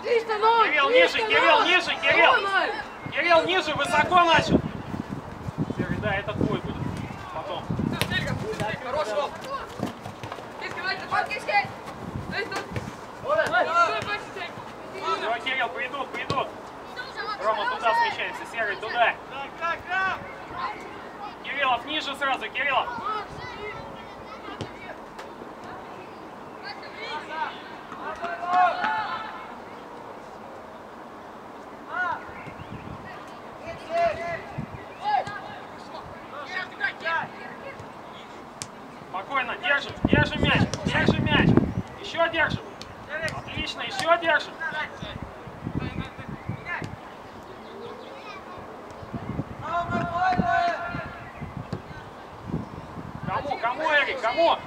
Кирилл, ниже, Кирилл, ниже, Кирилл! Кирилл, ниже, высоко начал! Серый, да, это твой будет. Потом. Хорошо! Все, Кирилл, придут, придут! Рома, туда смещаемся, Серый, туда! Кириллов, ниже сразу, Кириллов! Спокойно, держим, держим мяч, держим мяч. Еще держим. Отлично, еще держим. Кому, Эрик, кому?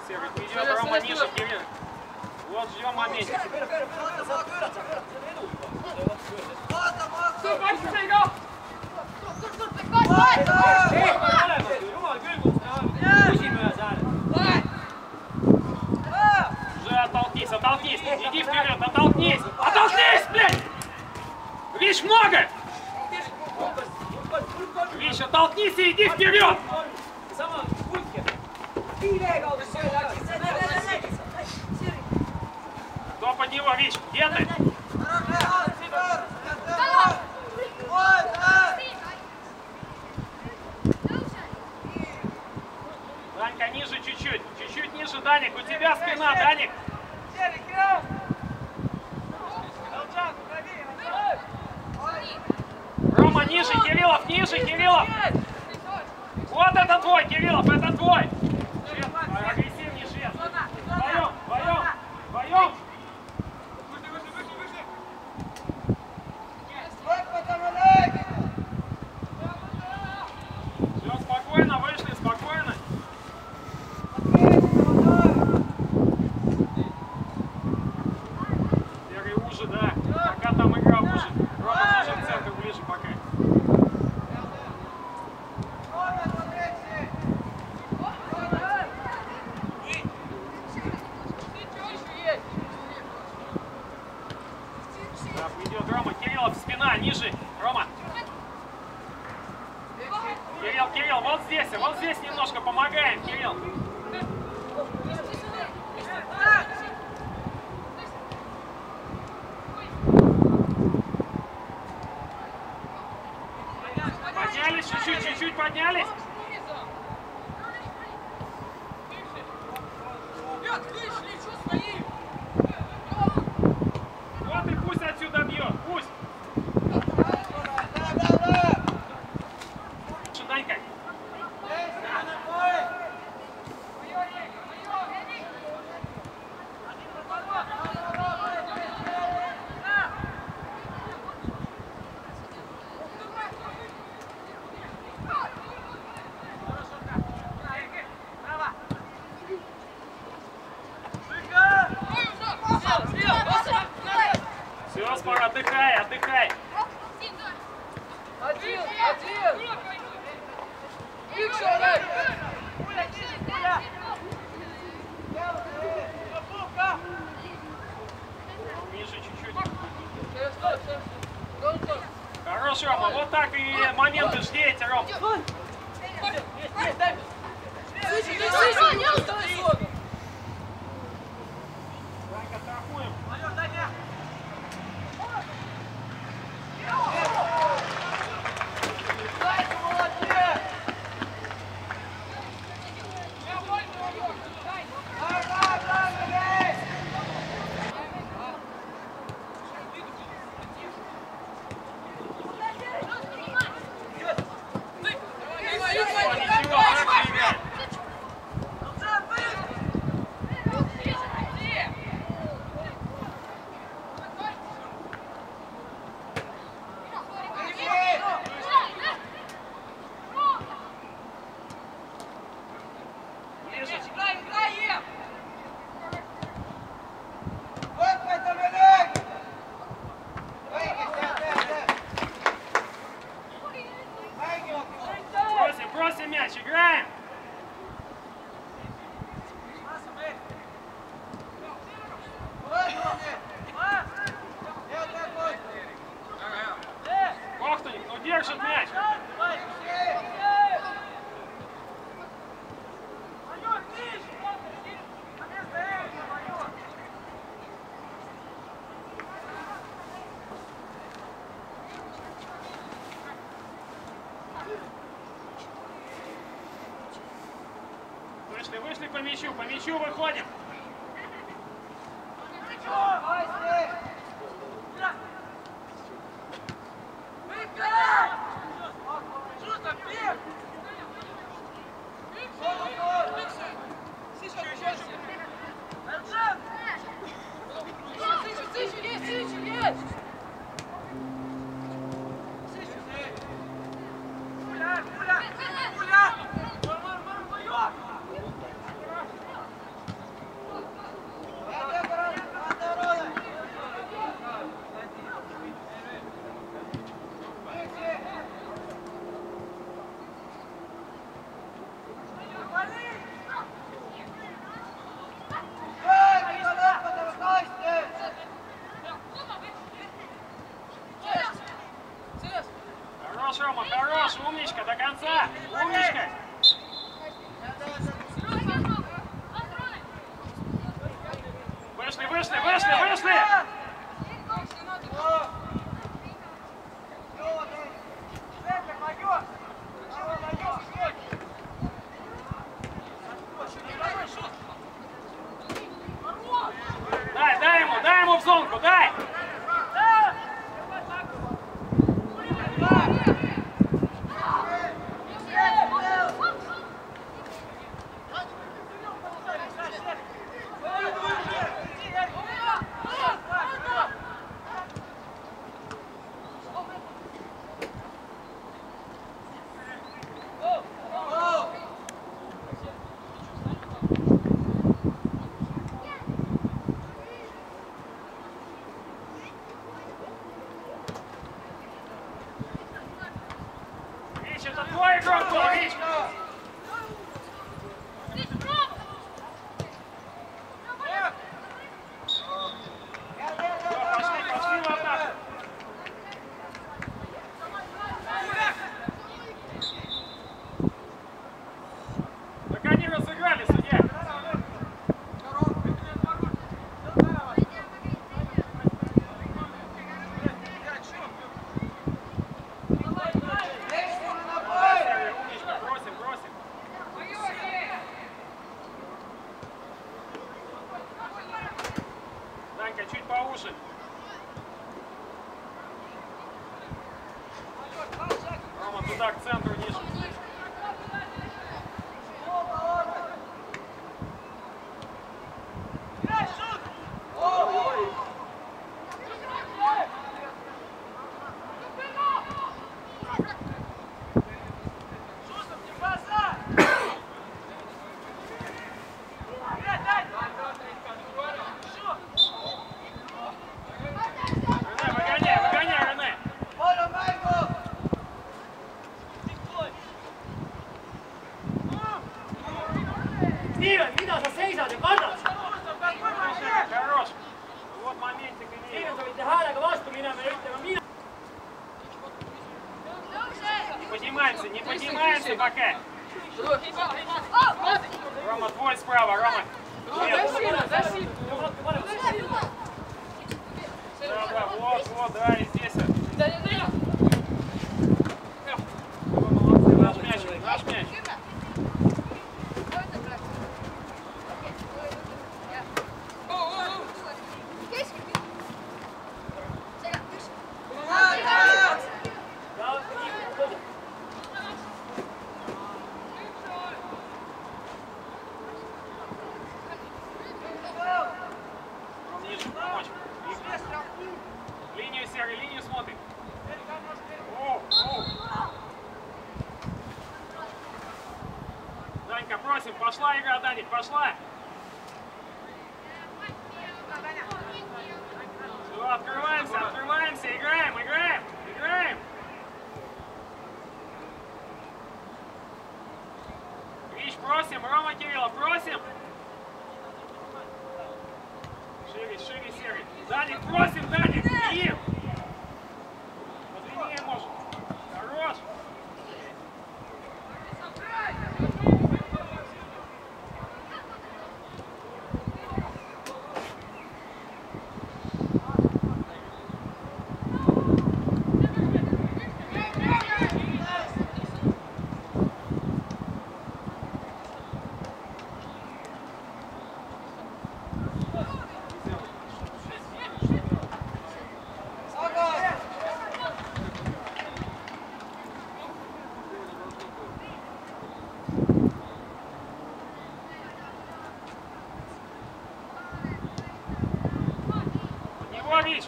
Серый идет, Рома ниже, Кирилл. Вот ждем момент. Уже оттолкнись, оттолкнись. Иди вперед, оттолкнись. Оттолкнись, блядь! Вещь много! Вещь, оттолкнись и иди вперед! Кто под него, Вич? Где ты? Данька, ниже чуть-чуть. Чуть-чуть ниже, Даник. У тебя спина, Даник. Рома, ниже, Кириллов, ниже, Кириллов. Вот это твой, Кириллов, это твой. Швед, агрессивнее, Швед. Вдвоем, вдвоем, вдвоем. Все, спокойно, вышли, спокойно. Серый уже, да. Пока там игра уже. Рома ближе к центру, ближе пока. Да, идет Рома. Кириллов, спина, ниже. Рома. Кирилл, Кирилл, вот здесь немножко помогаем, Кирилл. Поднялись чуть-чуть, чуть-чуть поднялись. Вот и пусть отсюда бьет, пусть. Данька. Все, спора, отдыхай, отдыхай. Один! Ниже чуть-чуть. Хорошо, Рома, вот так и моменты ждите, Ром. Данька, страхуем. по мячу выходим. Хорош, Рома, хорош, умничка, до конца, умничка. Вышли! Дай ему в зонку, дай! Это твой игрок был, Вич! Пошли в атаку! Так они разыграли, судья! Чуть повыше. Рома, туда, к центру, ниже. Steven, mida sa seisad ja kardad? Хорош. Вот моментик имеет. Steven, sa võid häälega vastu minema ja ütlema mina. Не поднимаемся пока. Рома, твой справа, Рома. Да, вот, да, и здесь. Молодцы, наш мяч. Линию серый, линию смотрит. Данька, просим, пошла игра, Даник, пошла. Все, открываемся, играем. Вич, просим, Рома Кириллов, просим. Шире, серый. Даник, просим, Даник, Киев. Подлиннее может. Хорош. Хорошо, Рич.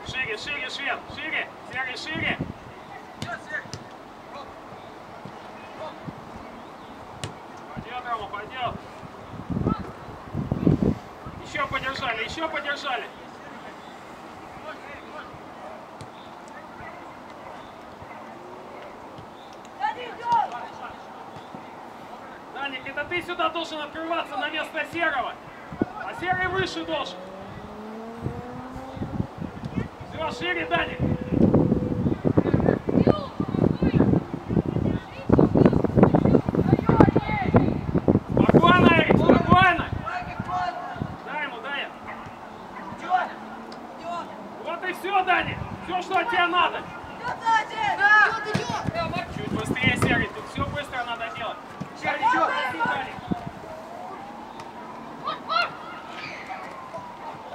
Шире, шире, Швед, шире, Серый, шире. Пойдет, Рома, пойдет. Еще подержали, еще подержали. Даник, это ты сюда должен открываться на место Серого. А Серый выше должен. Все, шире, Даник. Спокойно, Эрик, спокойно. Дай ему, дай. Вот и все, Даник. Все, что от тебя надо. Чуть быстрее, Серый. Тут все быстро надо делать.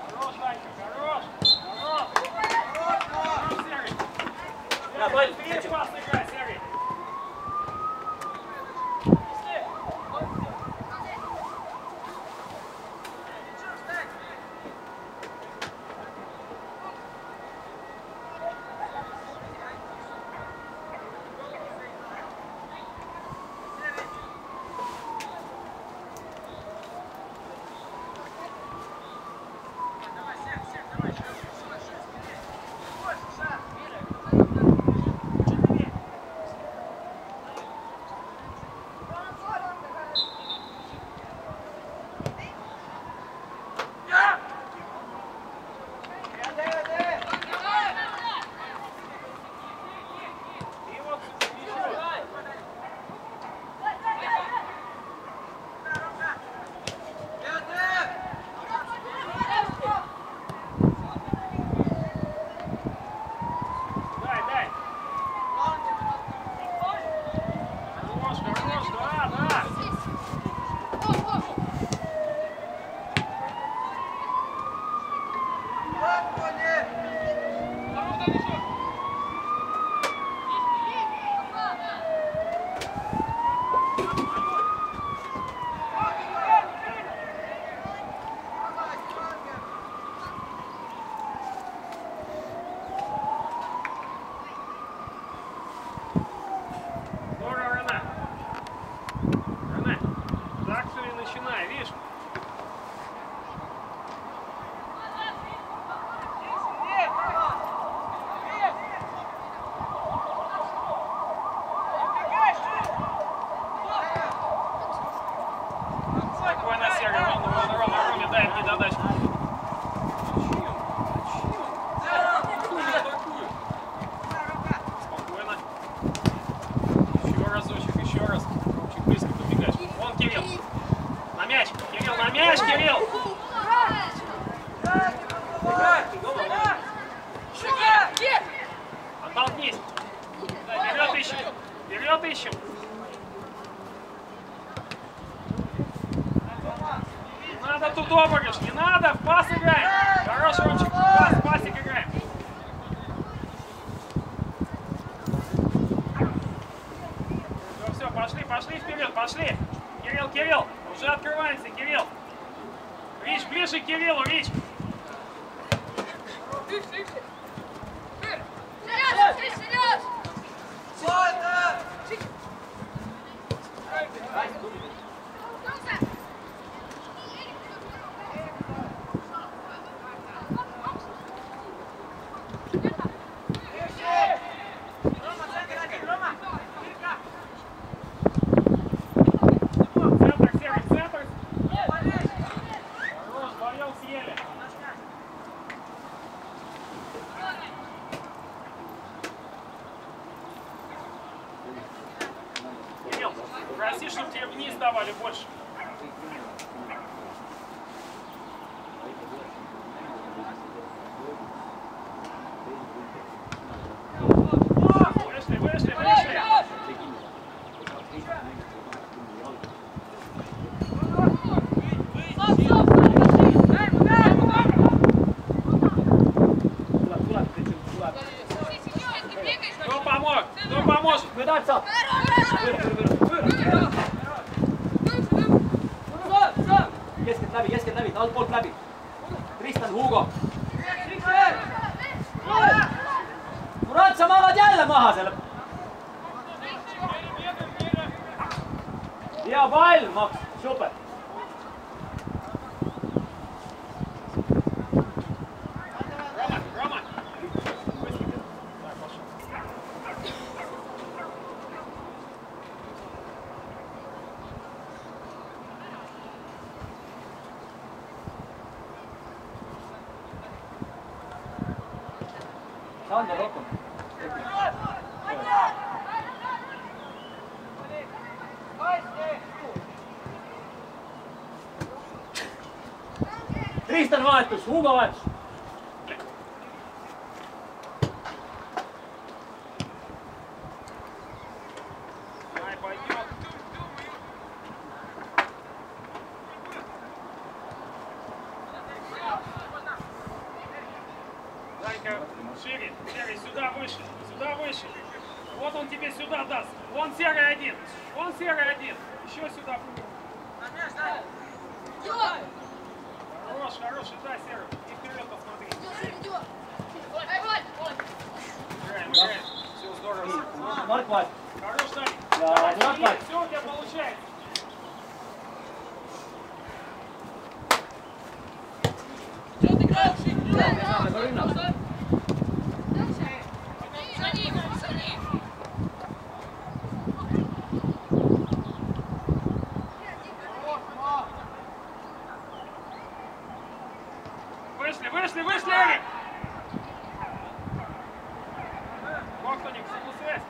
Хорош, Данька, хорош. Хорош, Серый. Быстрее пас играй, Серый. Оттолкнись. Вперед ищем. Вперед ищем. Не надо тут обыгрыш. Не надо. В пас играем. Хороший, Ромчик. В пасик играем. Все, пошли вперед. Пошли. Кирилл. Уже открываемся, Кирилл. Рич, ближе к Кириллу, Рич. Проси, чтобы тебе вниз давали больше. Вышли. läheb, saab. Keskelt läbi, altpoolt läbi. Tristan, Hugo. Kurat, sa magad jälle maha selle. Hea pall, Max, super. Sandor rohkem. Tristan vahetus, Hugo vahetus. Шире, Серый, сюда выше. Вот он тебе сюда даст. Вон Серый один, еще сюда. Хороший, да, Серый. И вперед посмотри. Играем. Все здорово. Марк Вась. Хорош, Даня. Да, все у тебя получается. Что ты играешь? Вышли, Эрик! Бохтоник, связь.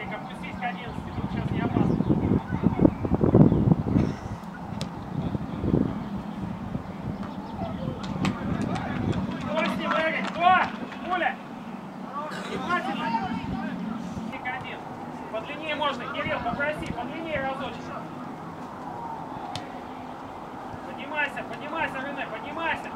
Опустись к 11, тут сейчас не опасно. Кто с ним, Эрик? Кто? Пуля! Внимательно! И к 1. Подлиннее можно, Кирилл, попроси, подлиннее разочек. Поднимайся, Рене, поднимайся!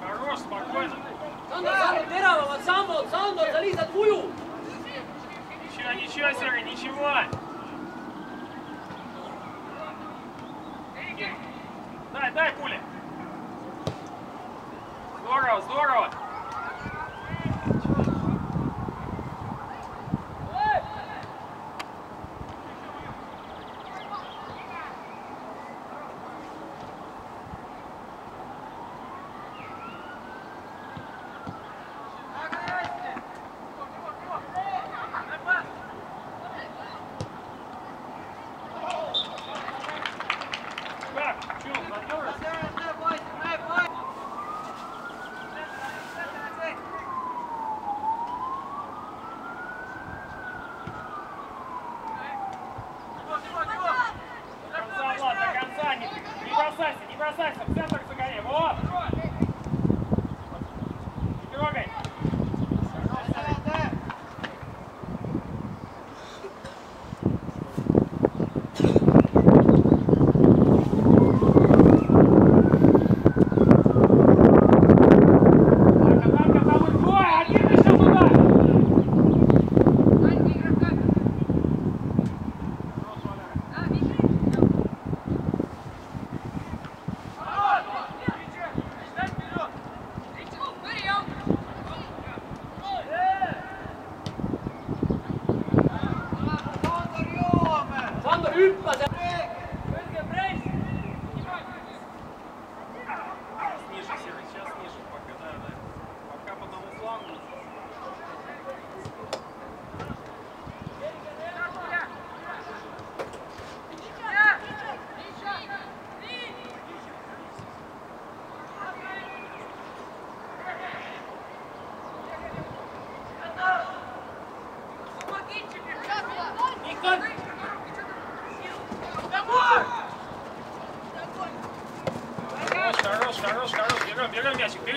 Хорош, спокойно. Sandor, sa lihtsalt uju. Ничего, Серый, ничего. Дай пули. Здорово.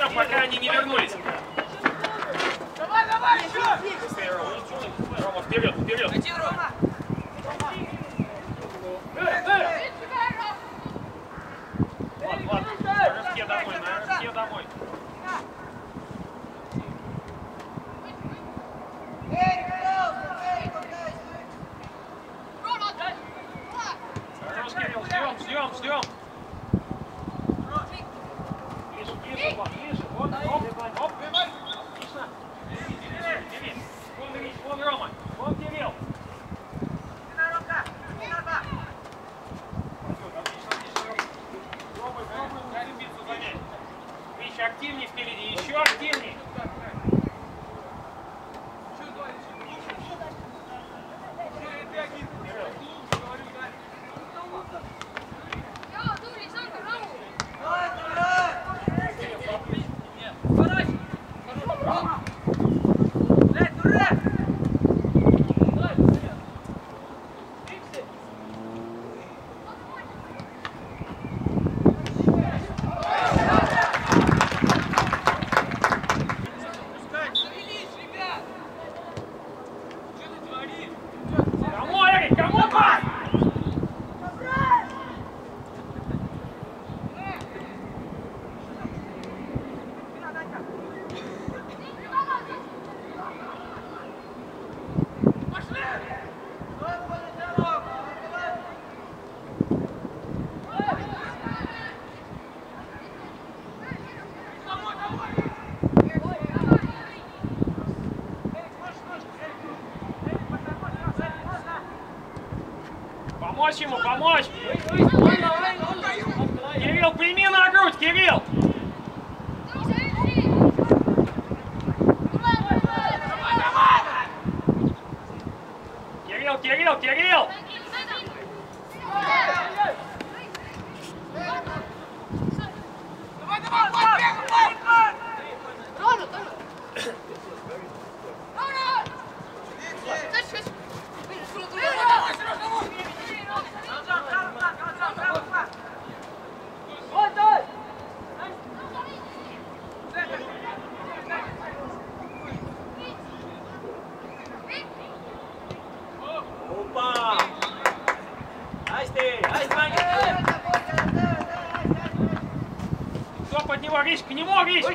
время, пока они не вернулись. Давай, давай, еще! Рома, вперед, вперед. Иди, Рома! Влад, на рывке домой, на рывке домой. Хорош, Кирилл, ждем, ждем, ждем. Ближе, ближе, Влад, ближе. Вот, оп, оп. Отлично. Бери. Вон Ильич, вон Рома, вон Кирилл. Еще активнее впереди, еще активнее. Помочь ему, помочь! Кирилл, прими на грудь, Кирилл! Кирилл, Кирилл, Кирилл! Давай, давай, бегай! Рома, Рома! Опа! Айсти! Айсти! Кто под него, Рич? К нему, Рич!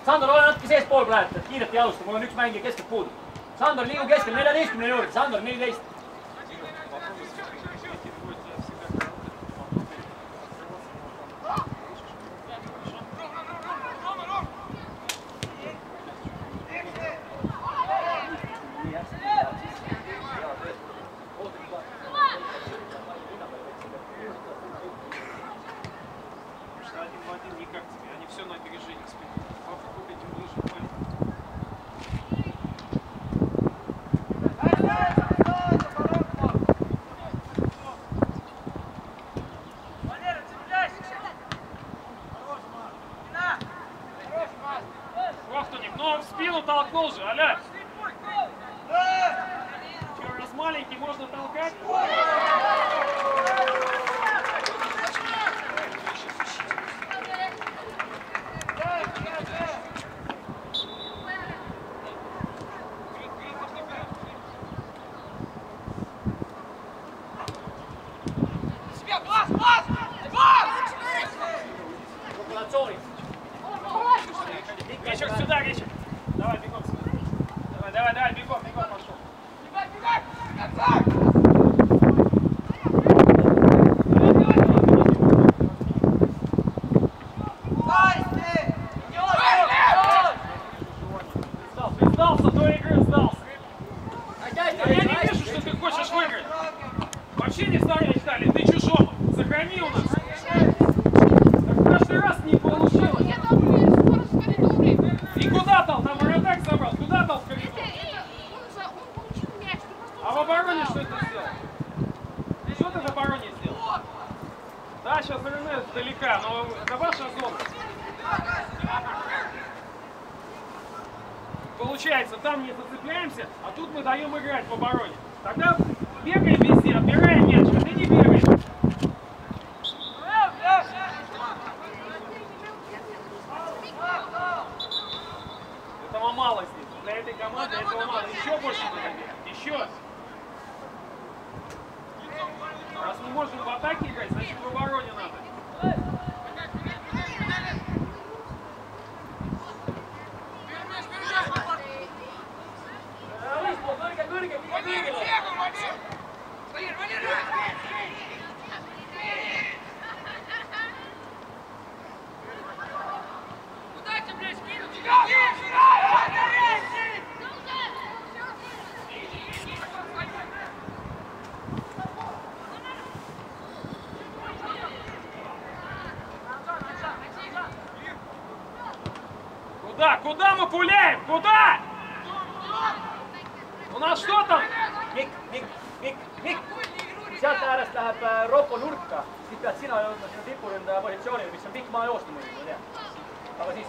Sandor, ole natuke seespool praegu, et kiirelt ei alusta, mul on üks mängija keskelt puudu. Sandor, liigu keskel, 14 juurde, Sandor, 14. Вахтуник, ну в спину толкнул же, аля! Че, раз маленький, можно толкать? Давай, бегом. Давай, бегом, пошел. Сдался, до игры сдался. Я не вижу, что ты хочешь выиграть. Вообще не стараясь дали, ты чужому. Сохрани у нас. Так каждый раз не получилось. И куда дал? Там вратарь забрал. Куда дал в коридор? А в обороне что ты сделал? Что ты в обороне сделал? Да, сейчас Рене далека, но это ваша зона. Получается, там не зацепляемся, а тут мы даем играть в обороне. Тогда бегаем везде, отбираем мяч, а ты не бегаешь. Этого мало здесь. Для этой команды этого мало. Еще больше надо бегать. Еще. Раз мы можем в атаке играть, значит в обороне надо. Куда мы пуляем? Куда? У нас что там? Mikk. Sealt äärest läheb Ropo nurka, siis pead sina jõudma sinna tipuründaja positsioonile, mis on pikk maa joosta muidugi, ma tean. Aga siis...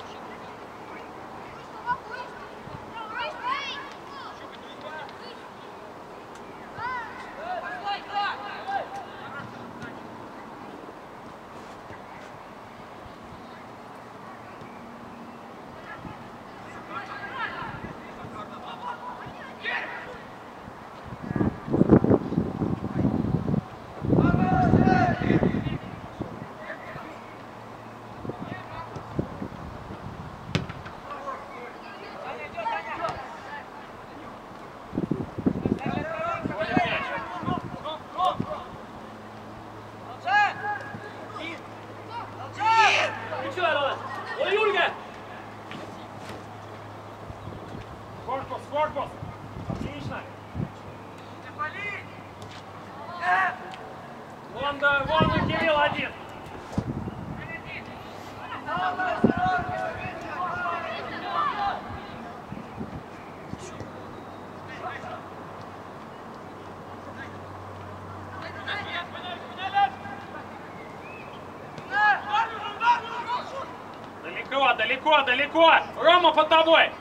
Корпус! Отлично! Вон и Кирилл один! Далеко! Рома под тобой!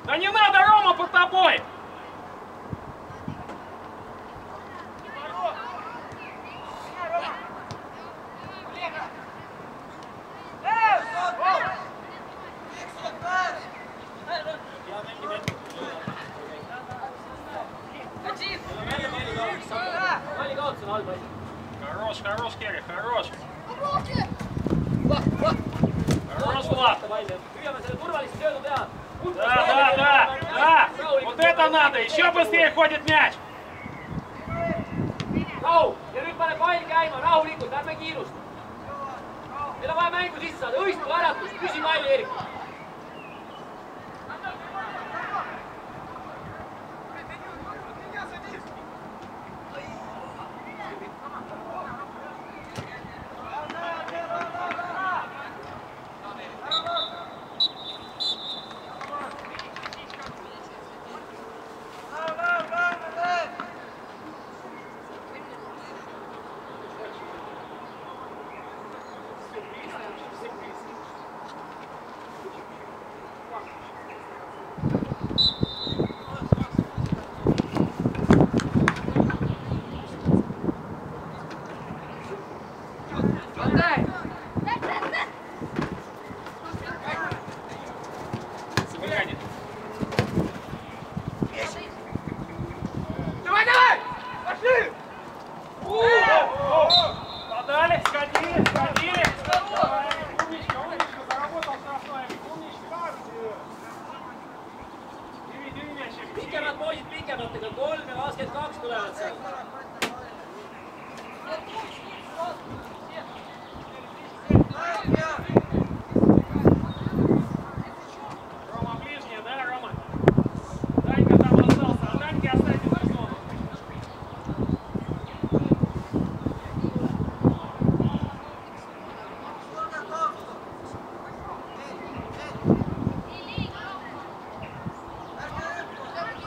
Да не надо, Рома, под тобой! Хорош, Керри, хорош! Хорош, Влад! Да! Вот это надо! Еще быстрее ходит мяч! Rahu! Ja nüüd pane pall käima, rahulikult, ärme kiirusta. Meil on vaja mängu sisse saada, õistuv äratus, küsi palli, Erik. Pikemad poisid pikematega, 3 ja 22 tulevad seal. Рома ближняя, да, Рома? Данька там остался, а Даньке оставьте в зону.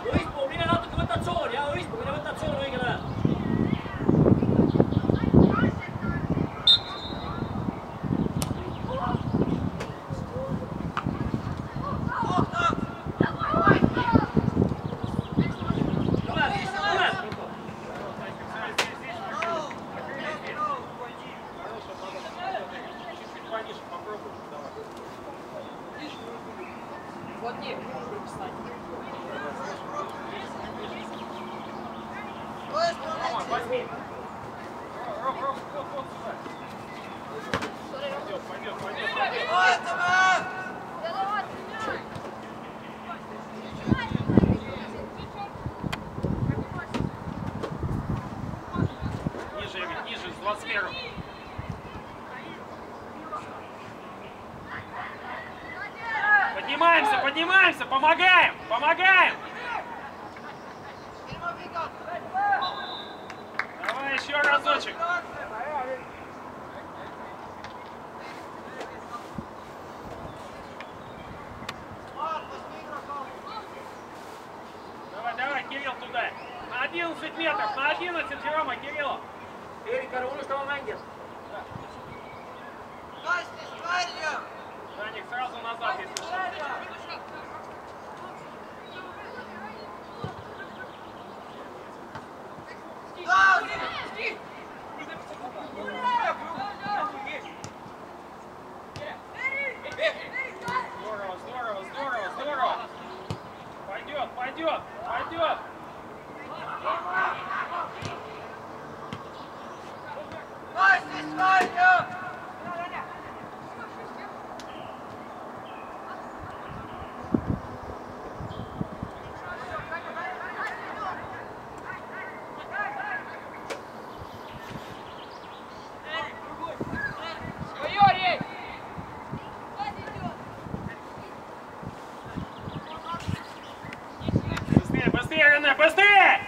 Õispuu, mine natuke võta tsoon, jah, Õispuu, mine võta tsoon õigel ajal. Возьми. Ром, вот сюда. Пойдет. Ниже, Игорь, ниже, с 21-м. Поднимаемся, помогаем. Давай еще разочек. Давай, Кирилл туда. На 11 метров, на 11, Рома, Кирилл. Erik, ära unusta oma mängijast. Даник, сразу назад, если что. Здорово. Пойдет. Быстрее, Рене, быстрее!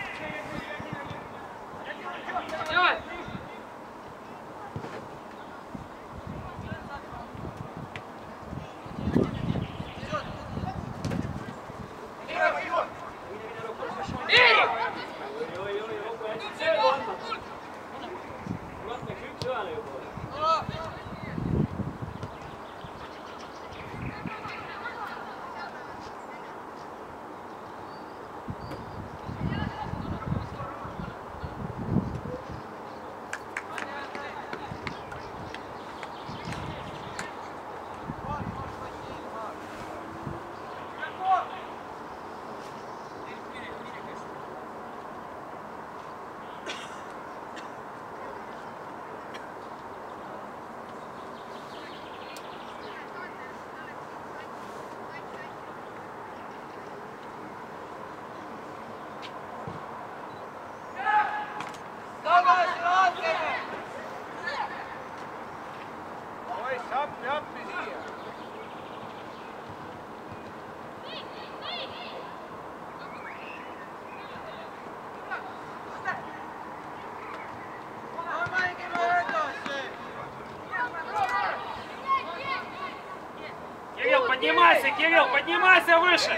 Кирилл, поднимайся выше!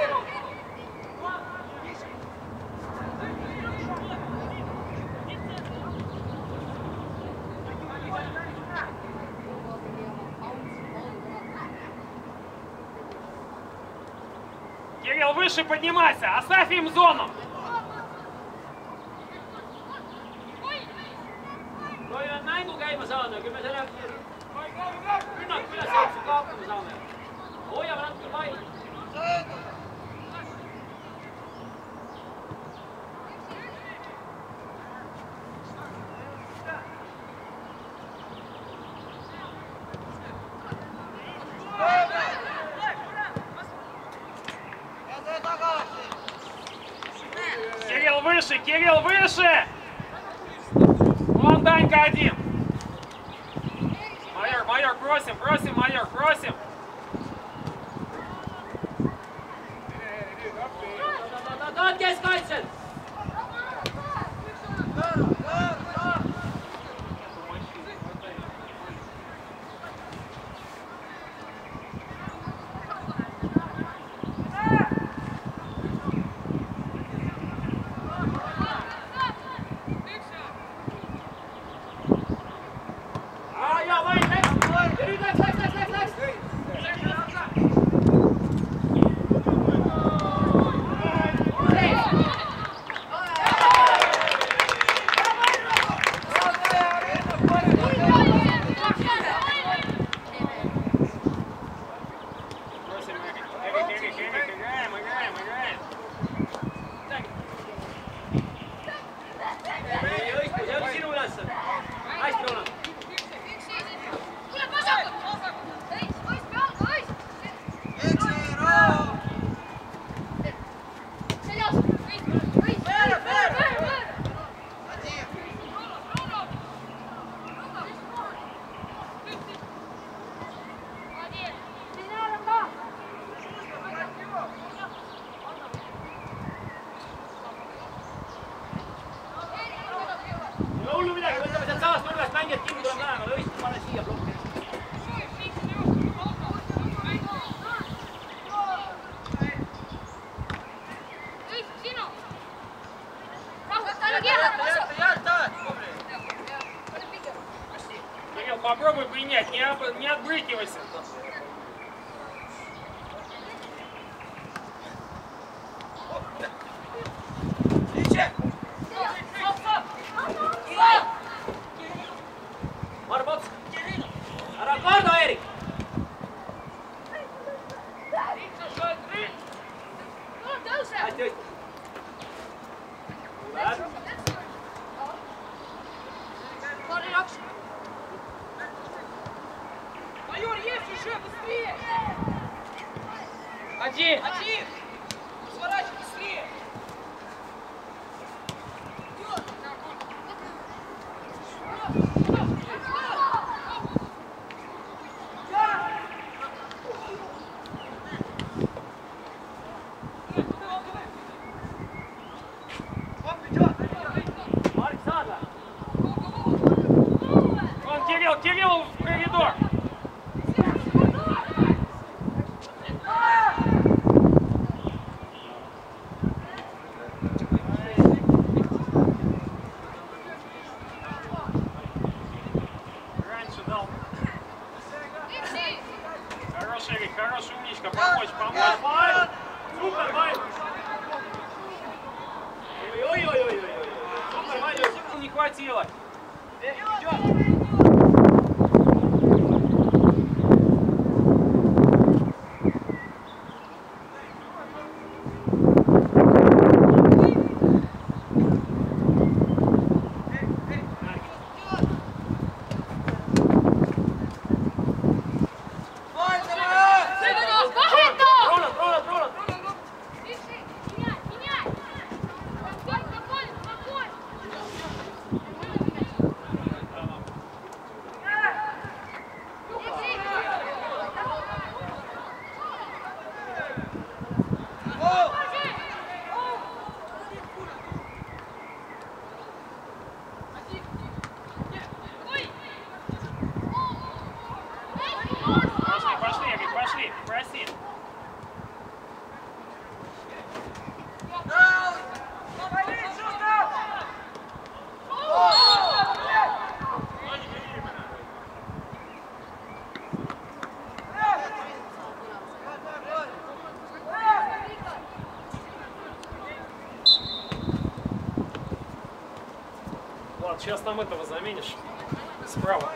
Кирилл, выше поднимайся! Оставь им зону! Toivotaan mängu käima saada, kyllä me selle rünnak üles jooksu kaotama saame. Hoiame natuke palli. Кирилл выше, Кирилл выше! Вон Данька один. Майор, майор, просим, просим, майор, просим. Kes kaitsed? Попробуй принять, не отбрыкивайся. Marbots! Ära karda, Erik! Hästi võistlus. Майор, есть еще, быстрее! Один! Один! Сворачивай быстрее! Mark, saad või? Вон Кирилл в коридор. Раньше дал. Хороший, Эрик, хороший, умничка. Помочь. Супер, Вайт! Ой-ой-ой-ой-ой! Супер, Вайт! Сил не хватило. Пошли, Эрик, пошли, проси. Влад, сейчас там этого заменишь. Справа.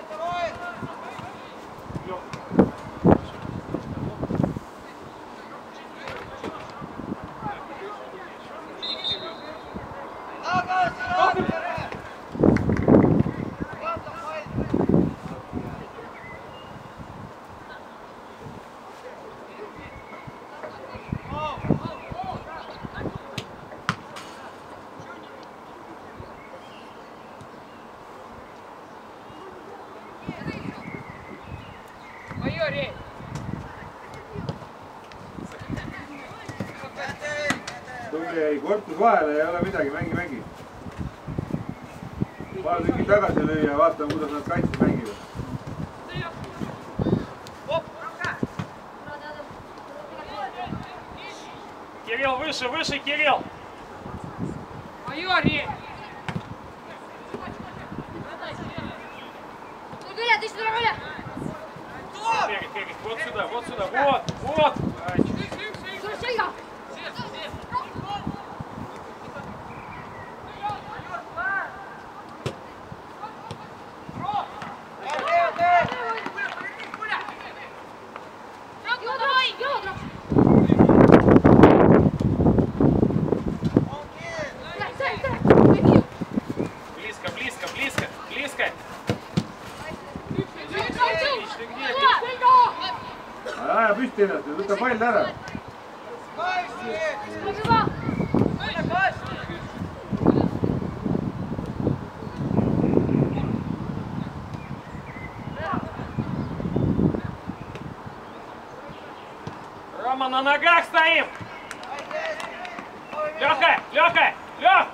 ei, korpus vahele, ei ole midagi, mängi. Paar tükki tagasi lüüa ja vaatame, kuidas nad kaitses mängivad. Кирилл, выше, выше, Кирилл! Юрий! Ты что нормально? Ферик, вот сюда, вот! Ай, близко! Aja püsti ennast ja võta pall ära. Рома, на ногах стоим! Лёха! Лёх!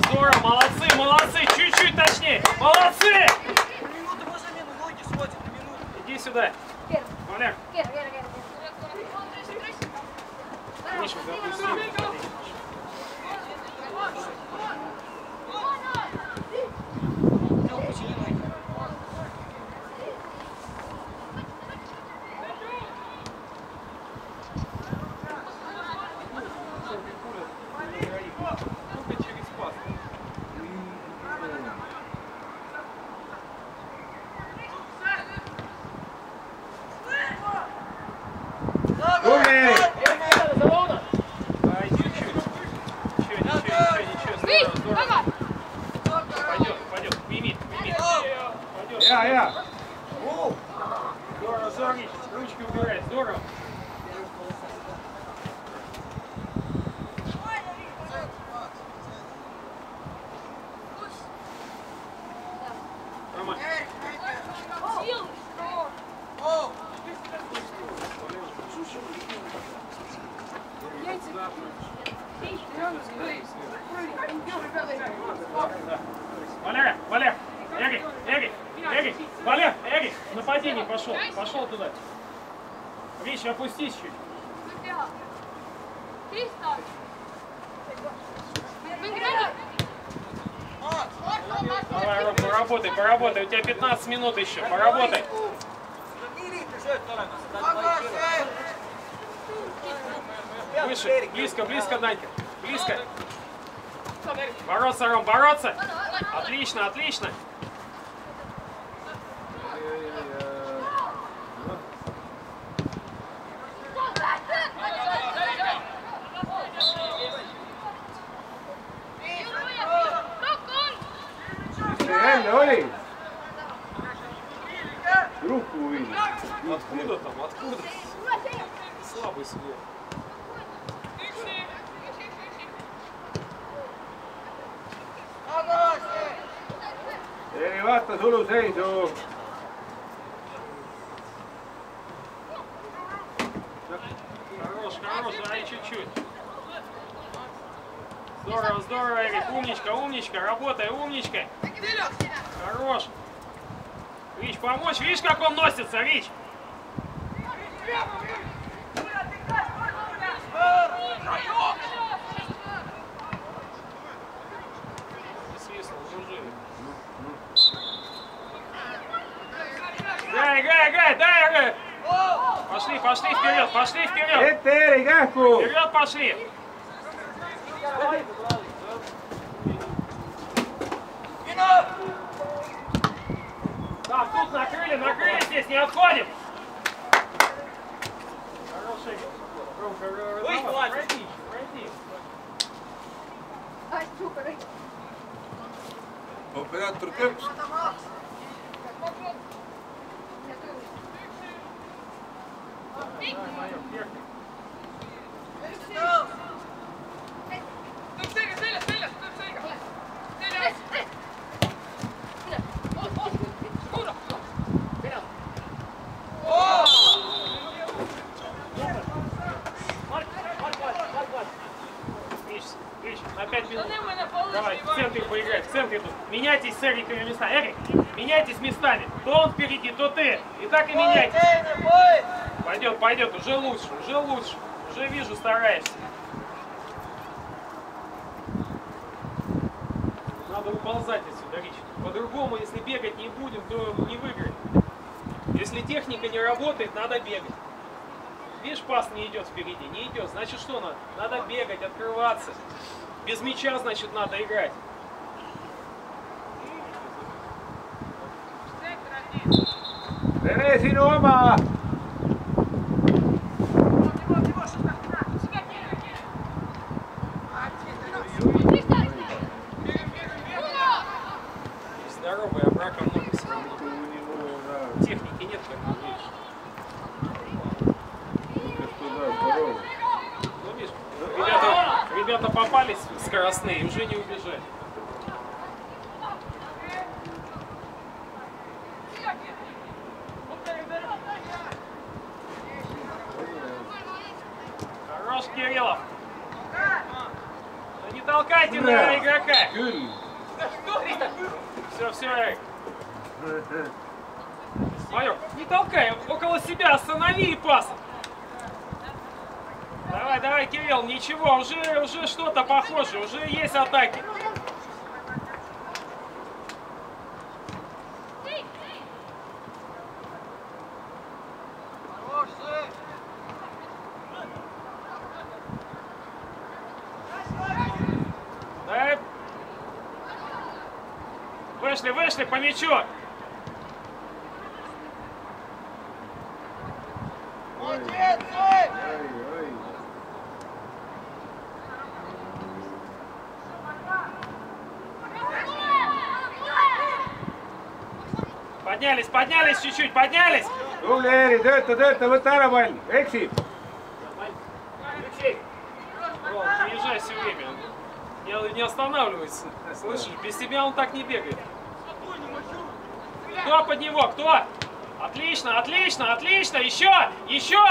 Здорово, молодцы, чуть-чуть точнее, молодцы! Минуту по замену, ноги сводит на минуту. Иди сюда, Валер. Миша, запусти. Здорово, Зорнич, ручки убирай, здорово. Рома. Валер, Эгги, Валер, нападение пошел туда. Вещи, опустись чуть. Давай, Ром, поработай, у тебя 15 минут еще, поработай. Выше, близко, Данька, близко. Бороться, Ром, бороться. Отлично. Jälle oli. Ruhku viidi. Откуда? Слабый свет. Ei vaata suluseisu. Продолжай чуть-чуть. Здорово, здорово, Эрик. Умничка, умничка. Работай, умничка. Хорош. Рич, помочь. Видишь, как он носится, Рич? Свистнул, дружи. Играй, играй, играй, дай, играй. Пошли, пошли вперед, пошли вперед. ette Eeri kähku. Вперед пошли. Так, тут накрыли здесь, не отходим. Хороший. Ромка, пройди. Ai, super. Operaator Köps. Рич, на 5 минут. Давай, в центре поиграй, в центре тут. Меняйтесь с Эриками местами. Эрик, меняйтесь местами. То он впереди, то ты. И так и меняйтесь. Пойдет, пойдет, уже лучше, уже лучше. Уже вижу, стараешься. Надо уползать отсюда, Рич. По-другому, если бегать не будем, то не выиграем. Если техника не работает, надо бегать. Видишь, пас не идет впереди, не идет. Значит, что надо? Надо бегать, открываться. Без мяча, значит, надо играть. Rene, sinu oma. Здоровый, а брака много сегодня. Техники нет, как ты видишь. Ну, видишь, ребята попались скоростные, уже не убежать. Хорош, Кириллов. Ну, не толкайте на игрока. Küll. Все, все, Эрик. Майор, не толкай, около себя останови и пас. Давай, давай, Кирилл, ничего, уже что-то похоже, уже есть атаки. Да. Вышли, вышли по мячу. Поднялись, поднялись чуть-чуть, поднялись. Tubli Eeri, tööta, võta ära pall, eksib. Ром, не езжай все время. Не останавливайся. Слышишь, без тебя он так не бегает. Кто под него? Кто? Отлично, отлично, отлично. Еще, еще.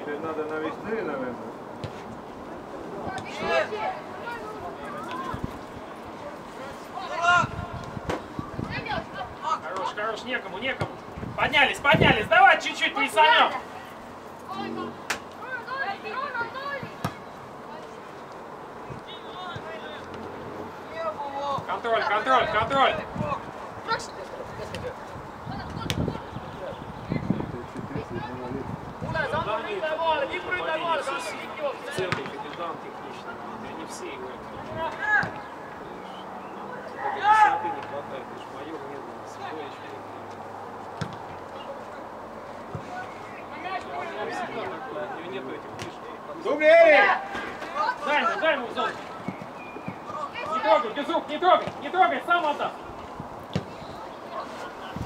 Nüüd nad on vist nüüd nagu. Хорош, хорош, некому, некому. Поднялись, поднялись. Давай чуть-чуть присанем. Контроль, контроль, контроль. В центре капитан техничный. Они все играют. Высоты не хватает. Лишь майор нет. Свой у него нету этих лишних. Tubli Eeri! Дай ему в зону. Не трогай, без рук, не трогай, сам отдам.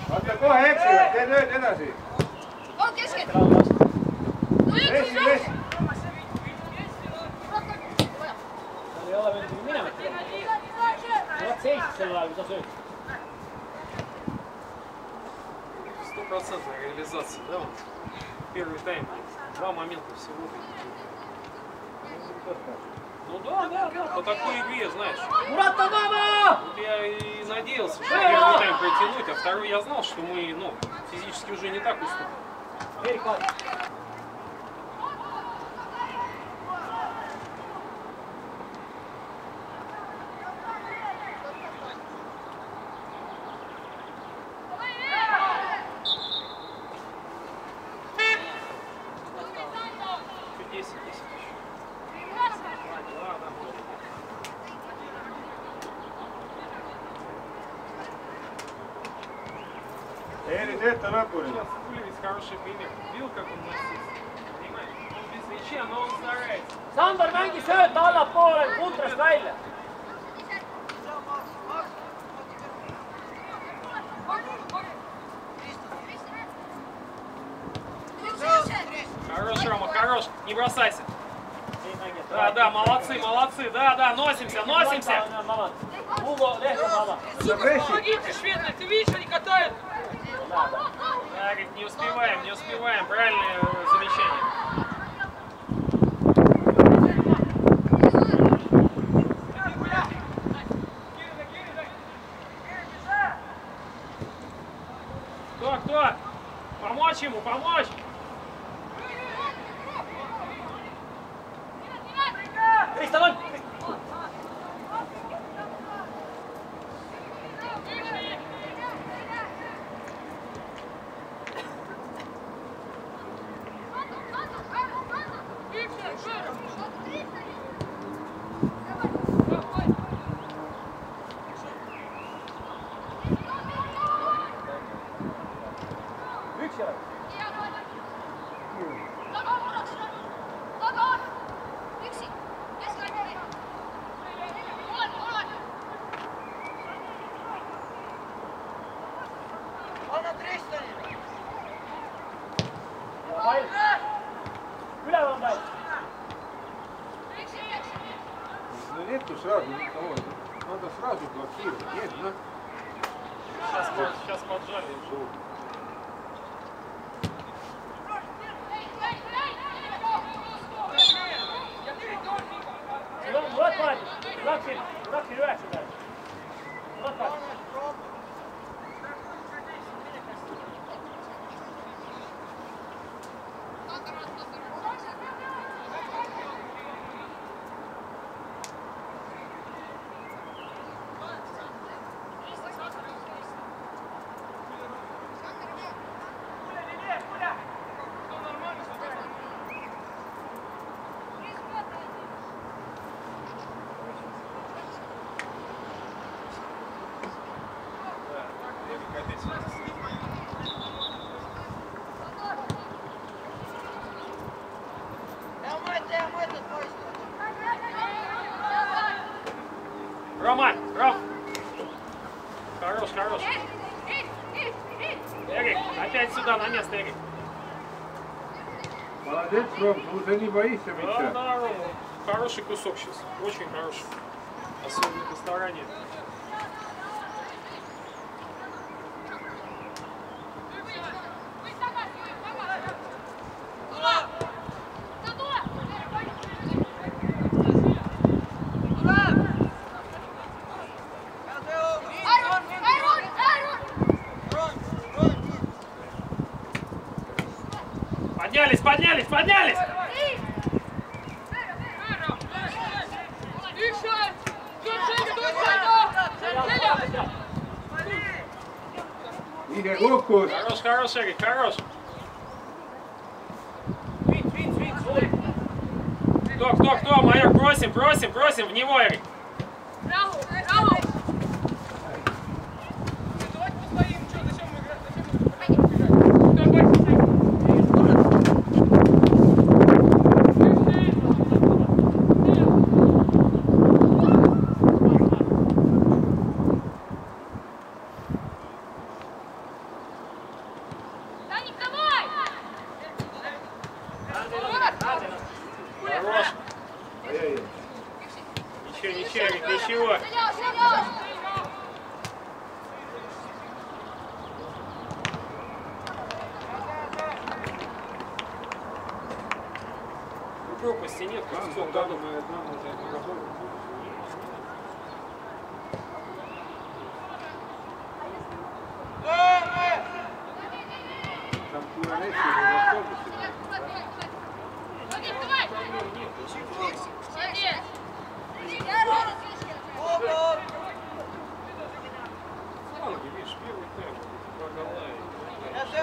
Vaata kohe eksivad, tee tööd edasi. On keskel. Messi, Messi. реализации, да, вот. Первый тайм. 2 момента всего. Ну да, по такой игре, знаешь. Мурата, мама! Вот я и надеялся, что первый тайм протянуть, а второй я знал, что мы, ну, физически уже не так уступим. Eeri, tööta lõpuni. Пулевец хороший пример. Видел, как он носится? Понимаешь? Он без мяча, но он старается. Sandor, mängi sööta allapoole putrast välja. Хорош, Рома, хорош. Не бросайся. Да, молодцы, да, носимся. Помогите, шведы, ты видишь, они катают. Да, говорит, не успеваем. Правильное замечание. Кто? Помочь ему, помочь! Kristavon! Üks järg. Üleval on päev. No nету сразу никого. Надо сразу блокировать. Нет, ну. Сейчас поджали. Murat Paadis, Raksil 9 peal. Murat Paadis. Ром! Хорош. Эрик, опять сюда, на место, Эрик. Молодец, Ром, ты уже не боишься мяча. Да, Рома. Хороший кусок сейчас. Очень хороший. Особенно по стороне. Поднялись! Игорь, Гукус. Хорош, Эрик, хорош. Кто? Майор, просим, в него, Эрик. Браво! Давайте постоим, что, зачем мы играем? Хорош. Ничего, Эрик, ничего. пропасти нет, как в том году. Там Куранесси в автобусе. Фланги, видишь, первый тайм, два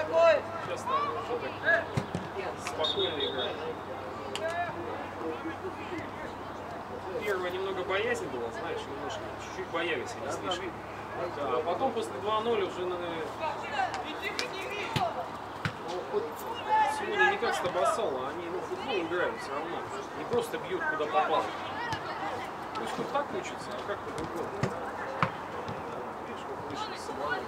гола, и сейчас стали уже так спокойно играть. Первая немного боязнь была, знаешь, немножко, чуть-чуть боялись они слишком. Да, а потом после 2-0 уже, наверное, ну, хоть сегодня не как с Табасола, они в футбол играют все равно. Не просто бьют куда попало. Пусть хоть так учатся, а как по-другому. Видишь, как вышли с собой.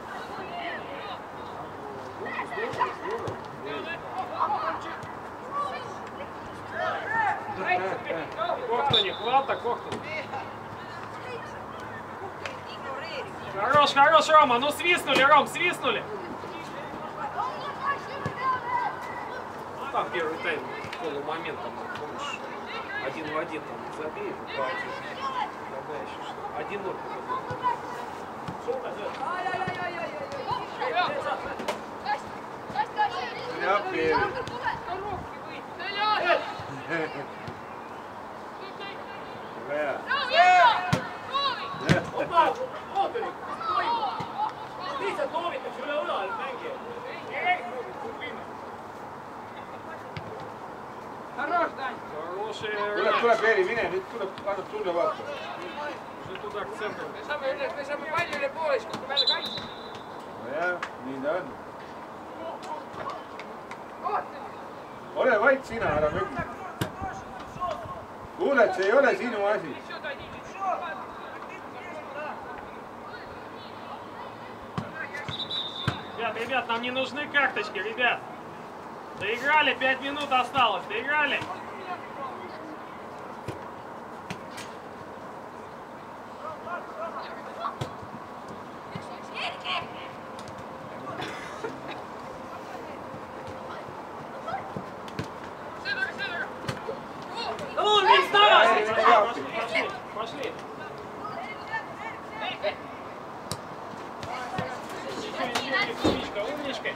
Здорово, здорово. Кохтани, хвата, Кохтани. Хорош, хорош, Рома, ну свистнули, Ром, свистнули. Ну там первый тайм, полумомент, там, помнишь, 1 в 1 там забей, 2-1. Тогда еще что? 1-0. Я перед. Opa, ootanik, mis toimub? Lihtsalt loovitakse üle õla mängija. Хороший Tuleb Eri, mine, nüüd tuleb, annab sulle vaata. Уже туда к центру. Me saame palju üle poole, siis kukume jälle kaitse. Nojah, nii ta on. Ole vait sina, ära mängi. Kuuled, see ei ole sinu asi. Ребят, нам не нужны карточки, ребят. Доиграли, 5 минут осталось, доиграли. Ну, не вставай! Пошли, пошли. Умничка, умничка.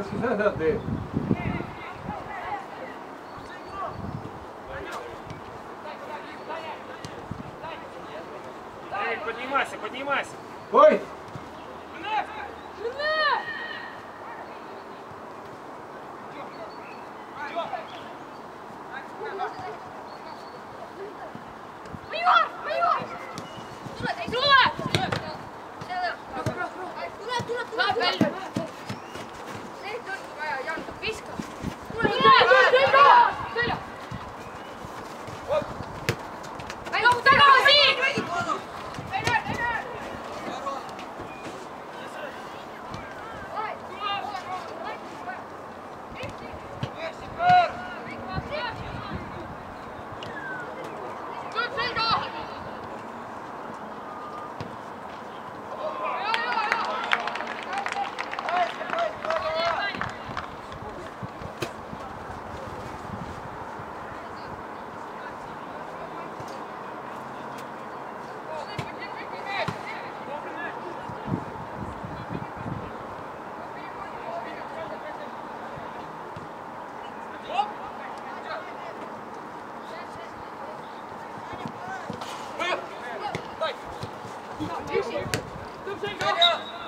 Kas sa seda teed? Поднимайся, поднимайся. Ой! Come,